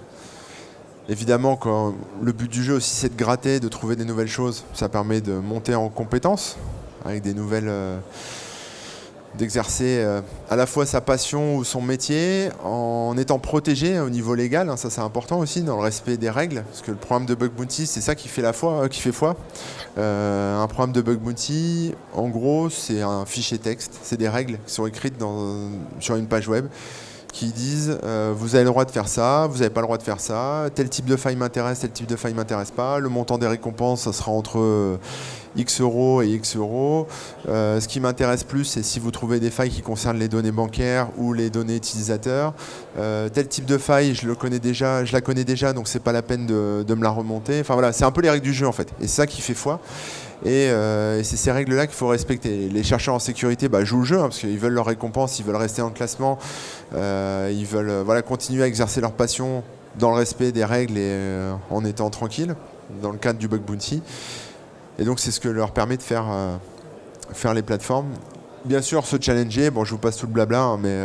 Évidemment, quand le but du jeu aussi, c'est de gratter, de trouver des nouvelles choses, ça permet de monter en compétences avec des nouvelles... d'exercer à la fois sa passion ou son métier en étant protégé au niveau légal, hein, ça c'est important aussi, dans le respect des règles, parce que le programme de Bug Bounty, c'est ça qui fait foi. Un programme de Bug Bounty, en gros, c'est un fichier texte, c'est des règles qui sont écrites sur une page web, qui disent vous avez le droit de faire ça, vous n'avez pas le droit de faire ça, tel type de faille m'intéresse, tel type de faille m'intéresse pas, le montant des récompenses, ça sera entre X euros et X euros. Ce qui m'intéresse plus, c'est si vous trouvez des failles qui concernent les données bancaires ou les données utilisateurs. Tel type de faille, je la connais déjà, donc c'est pas la peine de me la remonter. Enfin voilà, c'est un peu les règles du jeu en fait, et c'est ça qui fait foi. Et c'est ces règles-là qu'il faut respecter. Les chercheurs en sécurité jouent le jeu, hein, parce qu'ils veulent leur récompense, ils veulent rester dans le classement, ils veulent continuer à exercer leur passion dans le respect des règles et en étant tranquille, dans le cadre du Bug Bounty. Et donc c'est ce que leur permet de faire les plateformes. Bien sûr, se challenger, je vous passe tout le blabla, hein, mais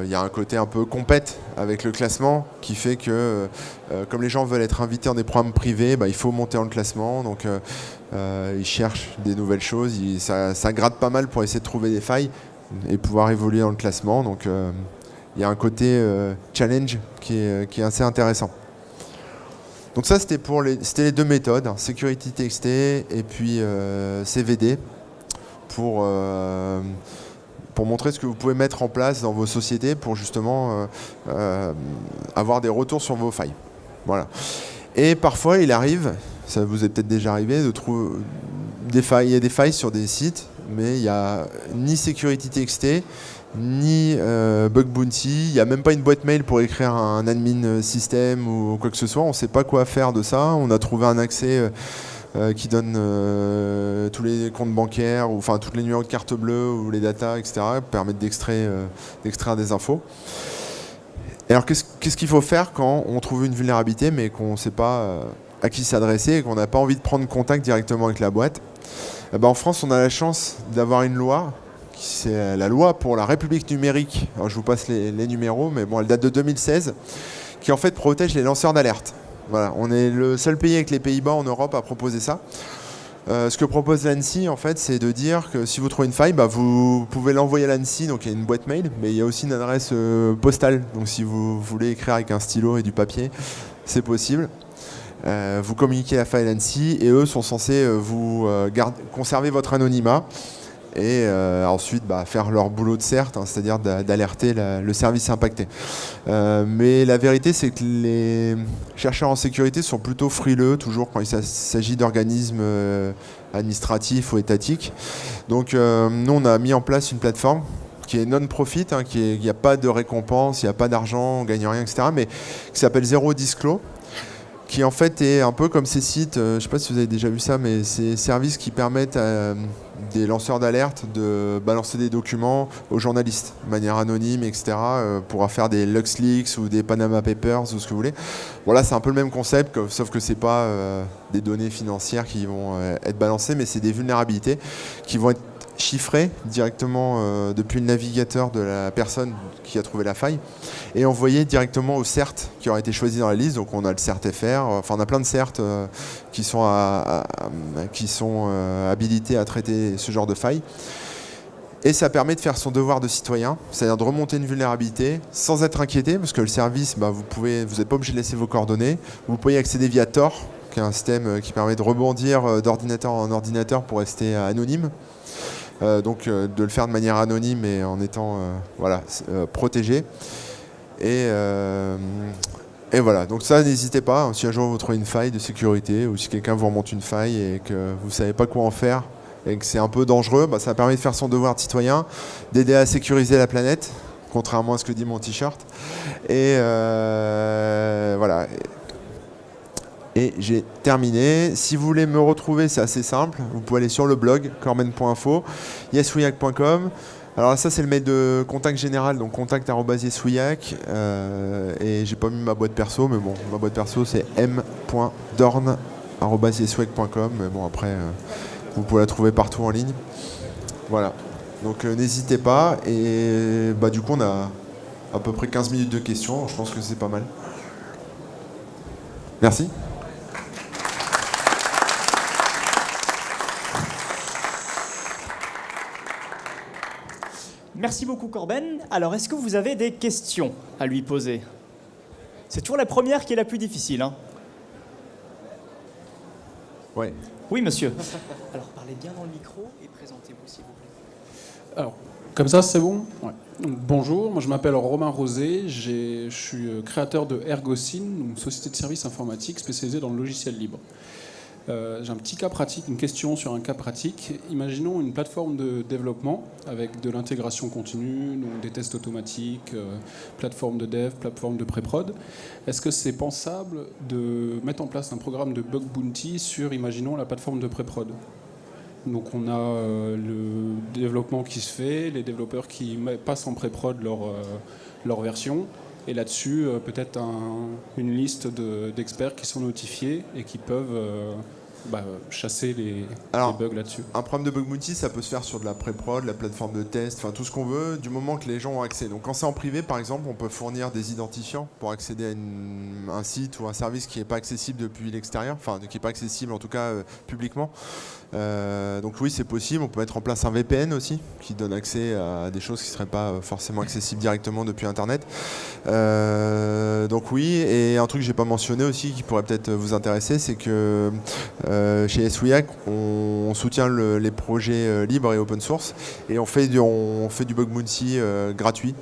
y a un côté un peu compète avec le classement qui fait que, comme les gens veulent être invités dans des programmes privés, il faut monter dans le classement. Donc ils cherchent des nouvelles choses, ça gratte pas mal pour essayer de trouver des failles et pouvoir évoluer dans le classement. Donc il y a un côté challenge qui est assez intéressant. Donc ça, c'était les deux méthodes, hein, Security TXT et puis CVD. Pour montrer ce que vous pouvez mettre en place dans vos sociétés pour justement avoir des retours sur vos failles. Voilà. Et parfois, il arrive, ça vous est peut-être déjà arrivé, de trouver des failles. Il y a des failles sur des sites, mais il n'y a ni Security TXT, ni Bug Bounty. Il n'y a même pas une boîte mail pour écrire un admin système ou quoi que ce soit. On ne sait pas quoi faire de ça. On a trouvé un accès... qui donne tous les comptes bancaires, ou enfin tous les numéros de carte bleue ou les datas, etc., permettent d'extraire des infos. Et alors qu'est-ce qu'il faut faire quand on trouve une vulnérabilité mais qu'on ne sait pas à qui s'adresser et qu'on n'a pas envie de prendre contact directement avec la boîte? En France, on a la chance d'avoir une loi, c'est la loi pour la République numérique. Alors, je vous passe les numéros, mais elle date de 2016, qui en fait protège les lanceurs d'alerte. Voilà, on est le seul pays avec les Pays-Bas en Europe à proposer ça. Ce que propose l'ANSSI, en fait, c'est de dire que si vous trouvez une faille, vous pouvez l'envoyer à l'ANSSI, donc il y a une boîte mail, mais il y a aussi une adresse postale. Donc si vous voulez écrire avec un stylo et du papier, c'est possible. Vous communiquez la faille à l'ANSSI et eux sont censés conserver votre anonymat et ensuite faire leur boulot de CERT, hein, c'est-à-dire d'alerter le service impacté. Mais la vérité, c'est que les chercheurs en sécurité sont plutôt frileux, toujours quand il s'agit d'organismes administratifs ou étatiques. Donc nous, on a mis en place une plateforme qui est non-profit, hein, il n'y a pas de récompense, il n'y a pas d'argent, on ne gagne rien, etc., mais qui s'appelle Zero Disclose, qui en fait est un peu comme ces sites, je ne sais pas si vous avez déjà vu ça, mais ces services qui permettent à des lanceurs d'alerte de balancer des documents aux journalistes de manière anonyme, etc., pour faire des LuxLeaks ou des Panama Papers ou ce que vous voulez. Voilà, c'est un peu le même concept, sauf que ce n'est pas des données financières qui vont être balancées, mais c'est des vulnérabilités qui vont être chiffré directement depuis le navigateur de la personne qui a trouvé la faille et envoyé directement au CERT qui aura été choisi dans la liste. Donc on a le CERT-FR, on a plein de CERT qui sont habilités à traiter ce genre de faille. Et ça permet de faire son devoir de citoyen, c'est-à-dire de remonter une vulnérabilité sans être inquiété, parce que le service, vous n'êtes pas obligé de laisser vos coordonnées. Vous pouvez y accéder via Tor, qui est un système qui permet de rebondir d'ordinateur en ordinateur pour rester anonyme. Donc de le faire de manière anonyme et en étant protégé. Et voilà, donc ça, n'hésitez pas, hein, si un jour vous trouvez une faille de sécurité ou si quelqu'un vous remonte une faille et que vous ne savez pas quoi en faire et que c'est un peu dangereux, ça permet de faire son devoir de citoyen, d'aider à sécuriser la planète, contrairement à ce que dit mon t-shirt. Et voilà. Et j'ai terminé. Si vous voulez me retrouver, c'est assez simple. Vous pouvez aller sur le blog corben.info, yesouillac.com. Alors ça, c'est le mail de contact général, donc contact@yesouillac. Et j'ai pas mis ma boîte perso, mais bon, ma boîte perso, c'est m.dorn@yesouillac.com. Mais bon, après, vous pouvez la trouver partout en ligne. Voilà. Donc n'hésitez pas. Et du coup, on a à peu près 15 minutes de questions. Je pense que c'est pas mal. Merci. Merci beaucoup Corben. Alors, est-ce que vous avez des questions à lui poser? C'est toujours la première qui est la plus difficile. Hein. Ouais. Oui, monsieur. Alors, parlez bien dans le micro et présentez-vous, s'il vous plaît. Alors, comme ça, c'est bon? Ouais. Bonjour, moi je m'appelle Romain Rosé, je suis créateur de Ergocine, une société de services informatiques spécialisée dans le logiciel libre. J'ai un petit cas pratique, une question sur un cas pratique. Imaginons une plateforme de développement avec de l'intégration continue, donc des tests automatiques, plateforme de dev, plateforme de pré-prod. Est-ce que c'est pensable de mettre en place un programme de bug bounty sur, imaginons, la plateforme de pré-prod? Donc on a le développement qui se fait, les développeurs qui passent en pré-prod leur version, et là-dessus peut-être une liste d'experts qui sont notifiés et qui peuvent chasser les bugs là-dessus. Un programme de bug bounty, ça peut se faire sur de la pré-prod, la plateforme de test, enfin tout ce qu'on veut, du moment que les gens ont accès. Donc quand c'est en privé, par exemple, on peut fournir des identifiants pour accéder à un site ou un service qui n'est pas accessible depuis l'extérieur, enfin qui n'est pas accessible en tout cas publiquement. Donc oui, c'est possible. On peut mettre en place un VPN aussi, qui donne accès à des choses qui ne seraient pas forcément accessibles directement depuis Internet. Donc oui, et un truc que j'ai pas mentionné aussi, qui pourrait peut-être vous intéresser, c'est que chez yesouillac, on soutient les projets libres et open source, et on fait du bug bounty gratuit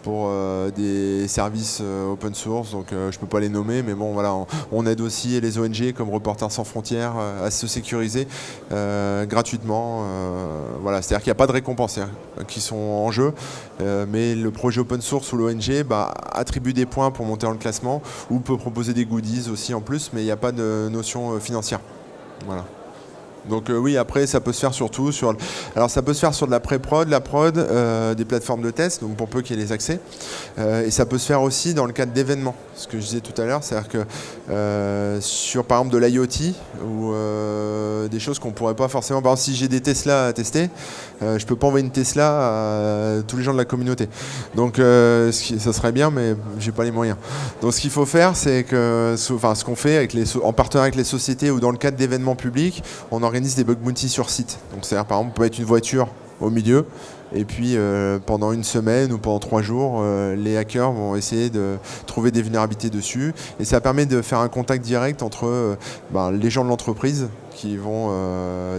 pour des services open source, donc je peux pas les nommer, mais bon voilà, on aide aussi les ONG comme Reporters sans frontières à se sécuriser gratuitement. Voilà, c'est-à-dire qu'il n'y a pas de récompenses qui sont en jeu, mais le projet open source ou l'ONG attribue des points pour monter dans le classement ou peut proposer des goodies aussi en plus, mais il n'y a pas de notion financière. Voilà. Donc oui, après ça peut se faire surtout alors ça peut se faire sur de la pré-prod, la prod, des plateformes de test, donc pour peu qu'il y ait les accès, et ça peut se faire aussi dans le cadre d'événements, ce que je disais tout à l'heure, c'est-à-dire que sur par exemple de l'IoT ou des choses qu'on pourrait pas forcément, par exemple si j'ai des Tesla à tester, je peux pas envoyer une Tesla à tous les gens de la communauté, donc ça serait bien, mais j'ai pas les moyens. Donc ce qu'il faut faire, c'est que ce qu'on fait en partenariat avec les sociétés ou dans le cadre d'événements publics, on organise des bug bounty sur site. Donc c'est-à-dire par exemple, on peut mettre une voiture au milieu et puis pendant une semaine ou pendant 3 jours, les hackers vont essayer de trouver des vulnérabilités dessus, et ça permet de faire un contact direct entre les gens de l'entreprise qui vont,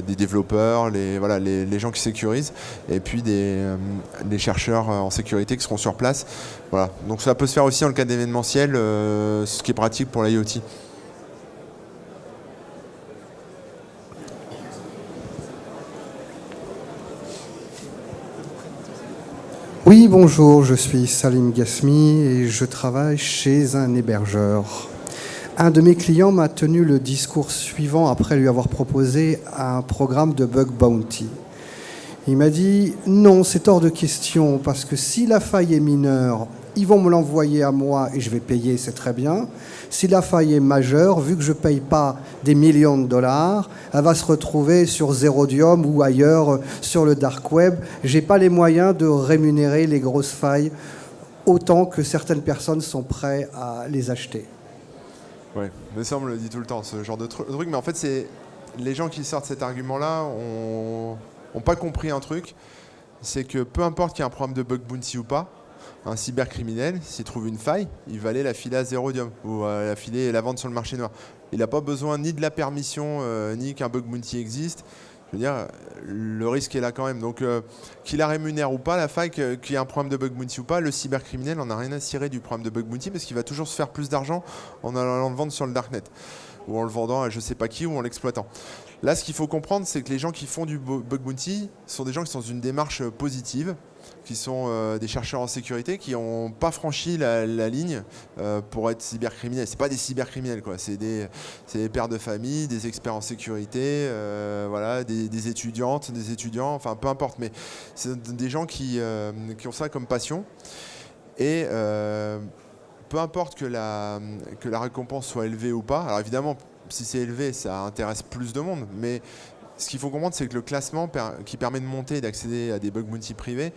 des développeurs, les gens qui sécurisent, et puis les chercheurs en sécurité qui seront sur place. Voilà. Donc ça peut se faire aussi dans le cadre d'événementiel, ce qui est pratique pour l'IoT. Oui, bonjour, je suis Salim Gasmi et je travaille chez un hébergeur. Un de mes clients m'a tenu le discours suivant après lui avoir proposé un programme de bug bounty. Il m'a dit « Non, c'est hors de question, parce que si la faille est mineure, ils vont me l'envoyer à moi et je vais payer, c'est très bien. Si la faille est majeure, vu que je ne paye pas des millions de dollars, elle va se retrouver sur Zerodium ou ailleurs sur le dark web. Je n'ai pas les moyens de rémunérer les grosses failles autant que certaines personnes sont prêtes à les acheter. » Oui, mais ça on me le dit tout le temps, ce genre de truc. Mais en fait, c'est les gens qui sortent cet argument-là ont pas compris un truc, c'est que peu importe qu'il y ait un programme de bug bounty ou pas, un cybercriminel, s'il trouve une faille, il va aller la filer à Zerodium ou la filer et la vendre sur le marché noir. Il n'a pas besoin ni de la permission, ni qu'un bug bounty existe. je veux dire, le risque est là quand même. Donc, qu'il la rémunère ou pas, la faille, qu'il y ait un programme de bug bounty ou pas, le cybercriminel n'en a rien à cirer du programme de bug bounty parce qu'il va toujours se faire plus d'argent en allant le vendre sur le darknet ou en le vendant à je sais pas qui ou en l'exploitant. Là, ce qu'il faut comprendre, c'est que les gens qui font du bug bounty sont des gens qui sont dans une démarche positive, qui sont des chercheurs en sécurité, qui n'ont pas franchi la ligne pour être cybercriminels. C'est pas des cybercriminels, quoi. C'est des pères de famille, des experts en sécurité, voilà, des étudiantes, des étudiants, enfin peu importe. Mais c'est des gens qui ont ça comme passion. Et peu importe que la récompense soit élevée ou pas. Alors évidemment, si c'est élevé, ça intéresse plus de monde. Mais ce qu'il faut comprendre, c'est que le classement qui permet de monter et d'accéder à des bug bounty privés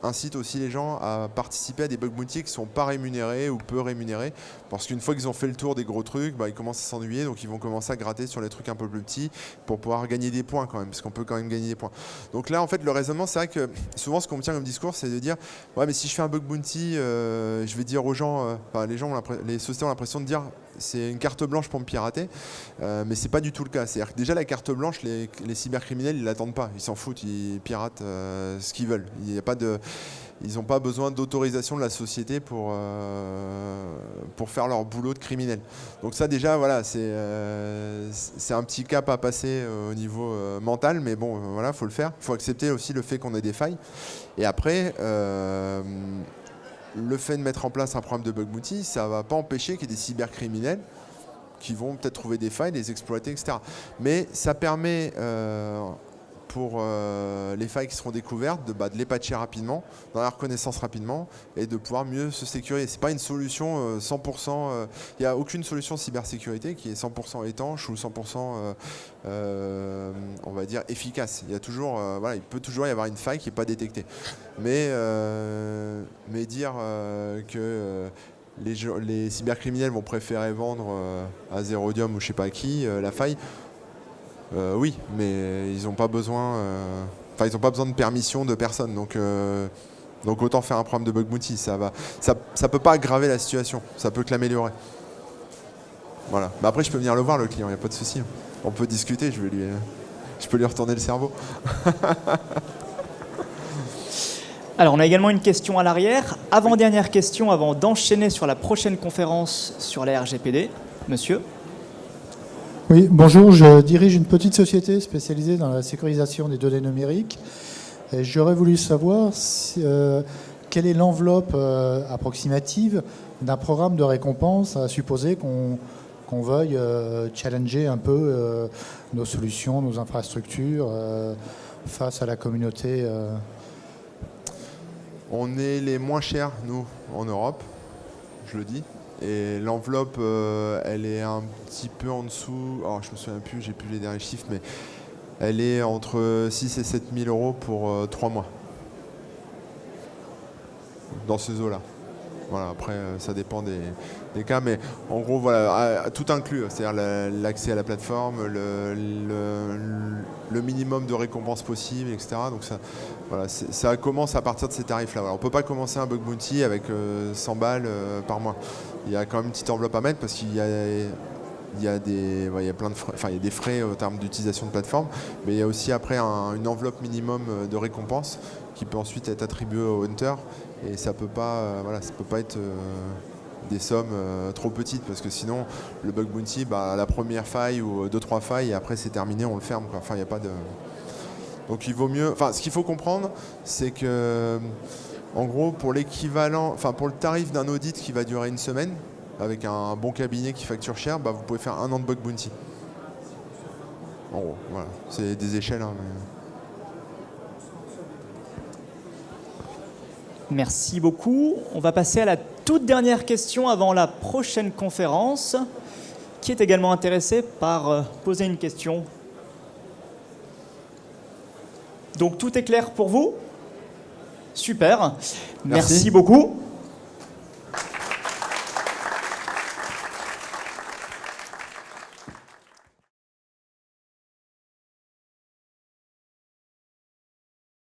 incite aussi les gens à participer à des bug bounty qui ne sont pas rémunérés ou peu rémunérés. Parce qu'une fois qu'ils ont fait le tour des gros trucs, ils commencent à s'ennuyer, donc ils vont commencer à gratter sur les trucs un peu plus petits pour pouvoir gagner des points quand même, parce qu'on peut quand même gagner des points. Donc là, en fait, le raisonnement, c'est vrai que souvent ce qu'on me tient comme discours, c'est de dire ouais, mais si je fais un bug bounty, je vais dire aux gens, les sociétés ont l'impression de dire c'est une carte blanche pour me pirater, mais c'est pas du tout le cas. C'est-à-dire que déjà la carte blanche, les cybercriminels, ils l'attendent pas, ils s'en foutent, ils piratent ce qu'ils veulent. Ils n'ont pas besoin d'autorisation de la société pour faire leur boulot de criminel. Donc ça déjà, voilà, c'est un petit cap à passer au niveau mental, mais bon, voilà, faut le faire. Il faut accepter aussi le fait qu'on ait des failles. Et après, le fait de mettre en place un programme de bug bounty, ça ne va pas empêcher qu'il y ait des cybercriminels qui vont peut-être trouver des failles, les exploiter, etc. Mais ça permet, pour les failles qui seront découvertes, de les patcher rapidement, dans la reconnaissance rapidement, et de pouvoir mieux se sécuriser. Ce n'est pas une solution 100%, il n'y a aucune solution cybersécurité qui est 100% étanche ou 100% on va dire efficace. Il y a toujours, il peut toujours y avoir une faille qui n'est pas détectée. Mais dire que les cybercriminels vont préférer vendre à Zerodium ou je sais pas qui la faille, oui, mais ils n'ont pas besoin, ils ont pas besoin de permission de personne. Donc autant faire un programme de bug bounty. Ça peut pas aggraver la situation, ça peut que l'améliorer. Voilà. Après, je peux venir le voir, le client, il n'y a pas de souci. On peut discuter, je peux lui retourner le cerveau. Alors, on a également une question à l'arrière. Avant-dernière question, avant d'enchaîner sur la prochaine conférence sur la RGPD. Monsieur ? Oui, bonjour, je dirige une petite société spécialisée dans la sécurisation des données numériques. Et j'aurais voulu savoir quelle est l'enveloppe approximative d'un programme de récompense, à supposer qu'on veuille challenger un peu nos solutions, nos infrastructures face à la communauté. On est les moins chers, nous, en Europe, je le dis. Et l'enveloppe, elle est un petit peu en dessous. Alors, je me souviens plus, j'ai plus les derniers chiffres, mais elle est entre 6 et 7 000 euros pour 3 mois. Dans ces eaux-là. Voilà, après, ça dépend des cas, mais en gros, voilà, tout inclus. C'est-à-dire l'accès à la plateforme, le minimum de récompenses possible, etc. Donc ça commence à partir de ces tarifs-là. Voilà. On ne peut pas commencer un bug bounty avec 100 balles par mois. Il y a quand même une petite enveloppe à mettre parce qu'il y a plein de frais, il y a des frais en termes d'utilisation de plateforme, mais il y a aussi après une enveloppe minimum de récompenses qui peut ensuite être attribuée au hunter, et ça peut pas être des sommes trop petites, parce que sinon le bug bounty, la première faille ou 2-3 failles et après c'est terminé, on le ferme, quoi. Enfin, il y a pas de... Donc il vaut mieux, ce qu'il faut comprendre, c'est que en gros, pour l'équivalent, pour le tarif d'un audit qui va durer une semaine, avec un bon cabinet qui facture cher, vous pouvez faire 1 an de bug bounty. En gros, voilà. C'est des échelles. Merci beaucoup. On va passer à la toute dernière question avant la prochaine conférence. Qui est également intéressé par poser une question? Donc tout est clair pour vous? Super. Merci beaucoup.